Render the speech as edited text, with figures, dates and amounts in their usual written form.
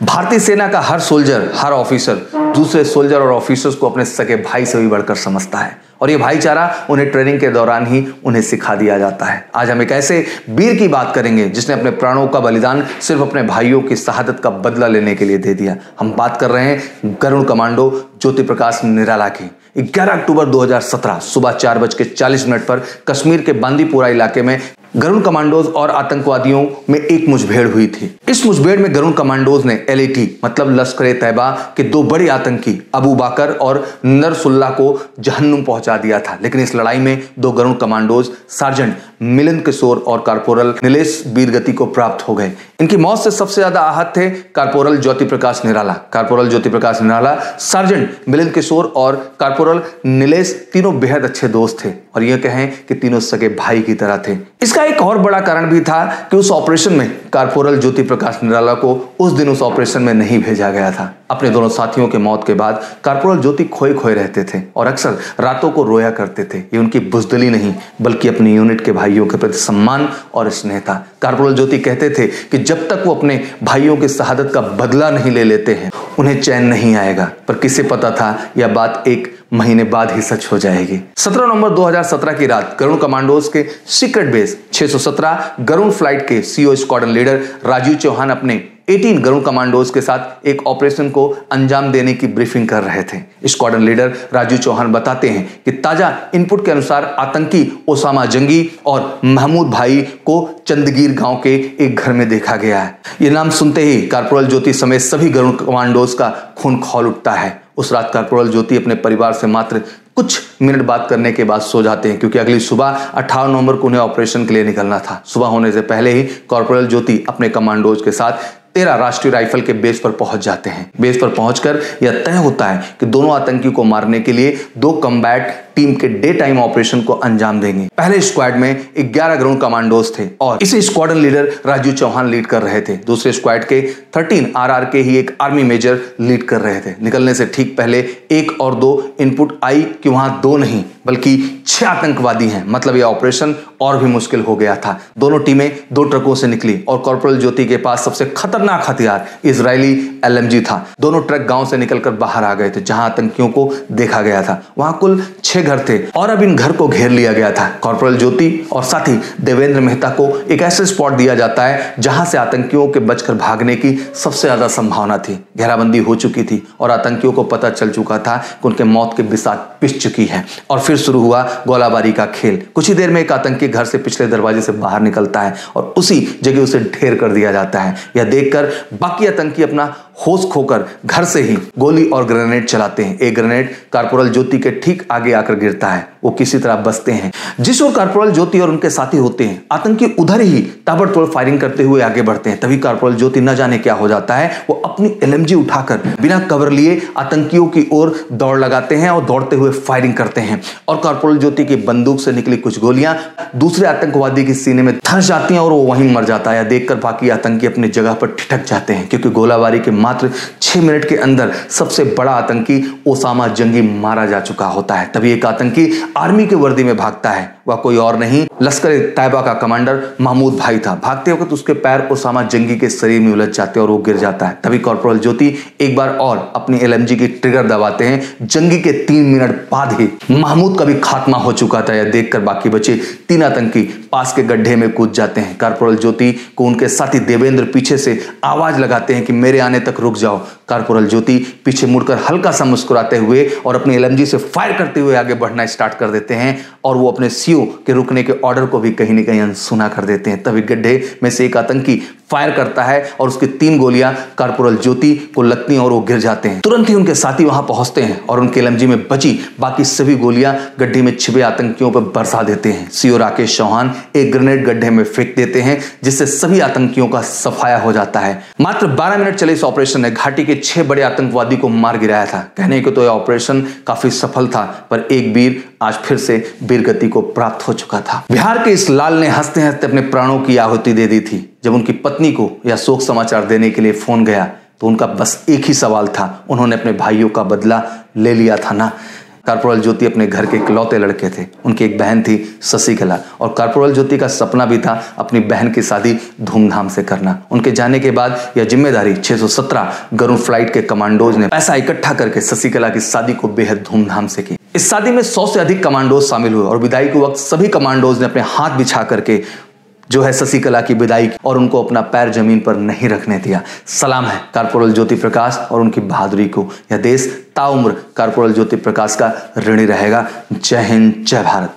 भारतीय सेना का हर सोल्जर, हर ऑफिसर दूसरे सोल्जर और ऑफिसर्स को अपने सगे भाई से भी बढ़कर समझता है और ये भाईचारा उन्हें ट्रेनिंग के दौरान ही उन्हें सिखा दिया जाता है। आज हम एक ऐसे वीर की बात करेंगे जिसने अपने प्राणों का बलिदान सिर्फ अपने भाइयों की शहादत का बदला लेने के लिए दे दिया। हम बात कर रहे हैं गरुड़ कमांडो ज्योति प्रकाश निराला की। 11 अक्टूबर 2017 सुबह 4:40 पर कश्मीर के बांदीपुरा इलाके में गरुड़ कमांडोज और आतंकवादियों में एक मुठभेड़ हुई थी। इस मुठभेड़ में गरुड़ कमांडोज ने LAT मतलब लश्कर-ए-तैयबा के दो बड़े आतंकी अबू बकर और नसरुल्लाह को जहन्नुम पहुंचा दिया था। लेकिन इस लड़ाई में दो गरुड़ कमांडोज सार्जेंट मिलिंद किशोर और कारपोरल नीलेश वीरगति को प्राप्त हो गए। इनकी मौत से सबसे ज्यादा आहत थे कारपोरल ज्योति प्रकाश निराला। कारपोरल ज्योति प्रकाश निराला, सार्जेंट मिलिंद किशोर और कारपोरल नीलेश तीनों बेहद अच्छे दोस्त थे और यह कहें कि तीनों सगे भाई की तरह थे। इसका एक और बड़ा कारण भी था कि उस ऑपरेशन में कारपोरल ज्योति प्रकाश निराला को उस दिन उस ऑपरेशन में नहीं भेजा गया था। अपने दोनों साथियों के मौत के बाद कारपोरल ज्योति खोए खोए रहते थे और अक्सर रातों को रोया करते थे। ये उनकी बुजदिली नहीं बल्कि अपनी यूनिट के भाइयों के प्रति सम्मान और स्नेह था। कारपोरल ज्योति कहते थे कि जब तक वो अपने भाइयों की शहादत का बदला नहीं ले लेते हैं उन्हें चैन नहीं आएगा। पर किसे पता था यह बात एक महीने बाद ही सच हो जाएगी। 17 नवंबर 2017 की रात गरुड़ कमांडोज के सीक्रेट बेस 617 गरुड़ फ्लाइट के CO squadron leader Rajiv Chauhan अपने 18 गरुड़ कमांडोज के साथ एक ऑपरेशन को अंजाम देने की ब्रीफिंग कर रहे थे। स्क्वाड्रन लीडर राजीव चौहान बताते हैं कि ताजा इनपुट के अनुसार आतंकी ओसामा जंगी और महमूद भाई को चंदगीर गांव के एक घर में देखा गया है। ये नाम सुनते ही कारपोरल ज्योति समेत सभी गरुड़ कमांडोज का खून खौल उठता है। उस रात कारपोरल ज्योति अपने परिवार से मात्र कुछ मिनट बात करने के बाद सो जाते हैं क्योंकि अगली सुबह 18 नवंबर को उन्हें ऑपरेशन के लिए निकलना था। सुबह होने से पहले ही कारपोरल ज्योति अपने कमांडोज के साथ 13 राष्ट्रीय राइफल के बेस पर पहुंच जाते हैं। बेस पर पहुंचकर यह तय होता है कि दोनों आतंकी को मारने के लिए दो कम्बैट टीम के डे टाइम ऑपरेशन को अंजाम देंगे। पहले स्क्वाड में 11 गरुड़ कमांडोज थे और इसे squadron leader Rajiv Chauhan lead कर रहे थे। दूसरे स्क्वाड के 13 RR के ही एक आर्मी मेजर लीड कर रहे थे। निकलने से ठीक पहले 1 और 2 इनपुट आई कि वहां 2 नहीं बल्कि 6 आतंकवादी हैं। मतलब यह ऑपरेशन और भी मुश्किल हो गया था। दोनों टीमें 2 ट्रकों से निकली और कॉर्पोरल ज्योति के पास सबसे खतरनाक हथियार इजरायली LMG था। दोनों ट्रक गांव से निकलकर बाहर आ गए थे जहां आतंकियों को देखा गया था। वहां कुल 6 घर थे और अब इन घर को घेर लिया गया था। कॉर्पोरल ज्योति और साथी देवेंद्र मेहता को एक ऐसे स्पॉट दिया जाता है जहां से आतंकियों के बचकर भागने की सबसे ज्यादा संभावना थी। घेराबंदी हो चुकी थी और आतंकियों को पता चल चुका था कि उनके मौत की बिसात पिस चुकी है और फिर शुरू हुआ गोलाबारी का खेल। कुछ ही देर में एक आतंकी घर से पिछले दरवाजे से बाहर निकलता है और उसी जगह उसे ढेर कर दिया जाता है। यह देखकर बाकी आतंकी अपना होश खोकर घर से ही गोली और ग्रेनेड चलाते हैं। एक ग्रेनेड कारपोरल ज्योति के ठीक आगे आकर गिरता है। वो किसी तरह बचते हैं। जिस ओर कारपोरल ज्योति और उनके साथी होते हैं आतंकी उधर ही ताबड़तोड़ फायरिंग करते हुए आगे बढ़ते हैं। तभी कारपोरल ज्योति न जाने क्या हो जाता है, वो अपनी LMG उठाकर बिना कवर लिए आतंकियों की ओर दौड़ लगाते हैं और दौड़ते हुए फायरिंग करते हैं और कारपोरल ज्योति की बंदूक से निकली कुछ गोलियां दूसरे आतंकवादी के सीने में धंस जाती हैं और वो वहीं मर जाता है। देखकर बाकी आतंकी अपनी जगह पर ठिठक जाते हैं क्योंकि गोलाबारी के मात्र 6 मिनट के अंदर सबसे बड़ा आतंकी ओसामा जंगी मारा जा चुका होता है। तभी एक आतंकी आर्मी के वर्दी में भागता है। वह कोई और नहीं लश्कर-ए-तैयबा का कमांडर महमूद भाई था। भागते वक्त उसके पैर ओसामा जंगी के शरीर में उलझ जाते हैं और वो गिर जाता है। तभी कॉर्पोरल ज्योति एक बार और अपनी LMG की ट्रिगर दबाते हैं। जंगी के 3 मिनट बाद ही महमूद का भी खात्मा हो चुका था। यह देखकर बाकी बचे 3 आतंकी पास के गड्ढे में कूद जाते हैं। कॉर्पोरल ज्योति को उनके साथी देवेंद्र पीछे से आवाज लगाते हैं कि मेरे आने तक रुक जाओ। कॉर्पोरल ज्योति पीछे मुड़कर हल्का सा मुस्कुराते हुए और अपनी LMG से फायर करते हुए आगे बढ़ना स्टार्ट कर देते हैं और वो अपने CO के रुकने के ऑर्डर को भी कहीं न कहीं अनसुना कर देते हैं। तभी गड्ढे में से एक आतंकी फायर करता है और उसकी 3 गोलियां कारपोरल ज्योति को लगती हैं और वो गिर जाते हैं। तुरंत ही उनके साथी वहां पहुंचते हैं और उनके LMG में बची बाकी सभी गोलियां गड्ढे में छिपे आतंकियों पर बरसा देते हैं। CO राकेश चौहान एक ग्रेनेड गड्ढे में फेंक देते हैं जिससे सभी आतंकियों का सफाया हो जाता है। मात्र 12 मिनट चले इस ऑपरेशन ने घाटी के 6 बड़े आतंकवादी को मार गिराया था। कहने को तो यह ऑपरेशन काफी सफल था पर एक वीर आज फिर से वीरगति को प्राप्त हो चुका था। बिहार के इस लाल ने हंसते हंसते अपने प्राणों की आहुति दे दी थी। जब उनकी पत्नी को यह शोक समाचार देने के लिए फोन गया तो उनका बस एक ही सवाल था, उन्होंने अपने भाइयों का बदला ले लिया था ना। कॉर्पोरल ज्योति अपने घर के इकलौते लड़के थे। उनकी एक बहन थी शशिकला, और कॉर्पोरल ज्योति का सपना भी था अपनी बहन की शादी धूमधाम से करना। उनके जाने के बाद यह जिम्मेदारी 617 गरुड़ फ्लाइट के कमांडोज ने पैसा इकट्ठा करके शशिकला की शादी को बेहद धूमधाम से की। इस शादी में 100 से अधिक कमांडोज शामिल हुए और विदाई के वक्त सभी कमांडोज ने अपने हाथ बिछा करके जो है शशिकला की विदाई की और उनको अपना पैर जमीन पर नहीं रखने दिया। सलाम है कॉर्पोरल ज्योति प्रकाश और उनकी बहादुरी को। यह देश ताउम्र कॉर्पोरल ज्योति प्रकाश का ऋणी रहेगा। जय हिंद, जय भारत।